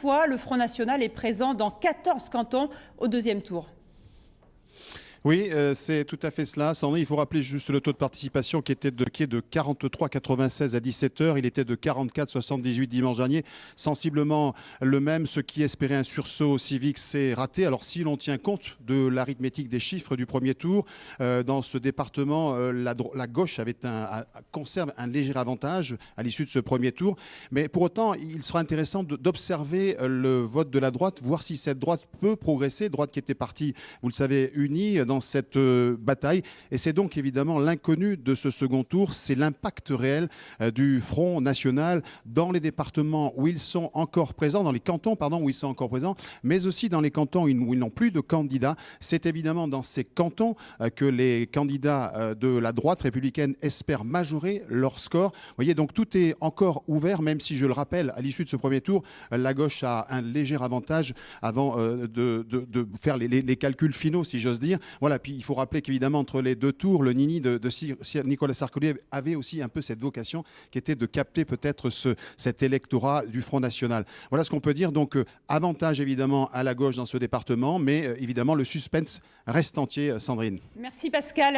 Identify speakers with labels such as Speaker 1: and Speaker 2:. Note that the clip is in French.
Speaker 1: fois, le Front National est présent dans 14 cantons au deuxième tour.
Speaker 2: Oui, c'est tout à fait cela. Sandrine, il faut rappeler juste le taux de participation qui est de 43,96 à 17h. Il était de 44,78 dimanche dernier. Sensiblement le même. Ceux qui espéraient un sursaut civique, c'est raté. Alors si l'on tient compte de l'arithmétique des chiffres du premier tour, dans ce département, la gauche conserve un léger avantage à l'issue de ce premier tour. Mais pour autant, il sera intéressant d'observer le vote de la droite, voir si cette droite peut progresser. Droite qui était partie, vous le savez, unie dans cette bataille. Et c'est donc évidemment l'inconnu de ce second tour, c'est l'impact réel du Front National dans les départements où ils sont encore présents, dans les cantons, pardon, où ils sont encore présents, mais aussi dans les cantons où ils n'ont plus de candidats. C'est évidemment dans ces cantons que les candidats de la droite républicaine espèrent majorer leur score. Vous voyez, donc tout est encore ouvert, même si, je le rappelle, à l'issue de ce premier tour, la gauche a un léger avantage avant de faire les calculs finaux, si j'ose dire. Voilà, puis il faut rappeler qu'évidemment, entre les deux tours, le Nini de Nicolas Sarkozy avait aussi un peu cette vocation qui était de capter peut-être cet électorat du Front National. Voilà ce qu'on peut dire. Donc, avantage évidemment à la gauche dans ce département, mais évidemment, le suspense reste entier, Sandrine.
Speaker 1: Merci Pascal.